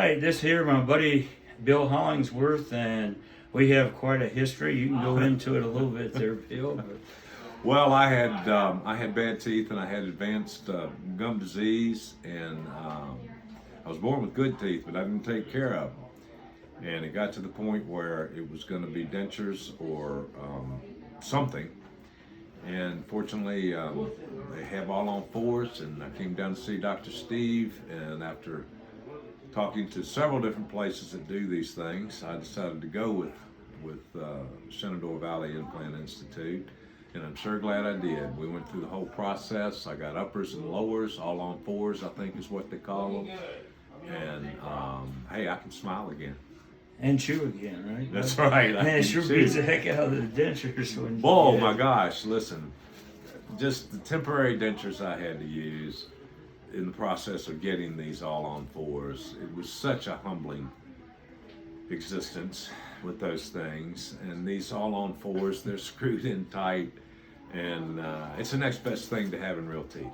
right, this here, my buddy Bill Hollingsworth, and we have quite a history. You can go into it a little bit there, Bill. But... Well, I had bad teeth and I had advanced gum disease, and I was born with good teeth, but I didn't take care of them. And it got to the point where it was going to be dentures or something. And fortunately, they have all on fours, and I came down to see Dr. Steve, and after talking to several different places that do these things, I decided to go with Shenandoah Valley Implant Institute, and I'm sure glad I did. We went through the whole process. I got uppers and lowers, all on fours, I think is what they call them. And hey, I can smile again. And chew again, right? That's right. Man, it sure beats the heck out of the dentures when oh my gosh, listen, just the temporary dentures I had to use in the process of getting these all on fours, it was such a humbling existence with those things. And these all on fours, they're screwed in tight, and it's the next best thing to having real teeth.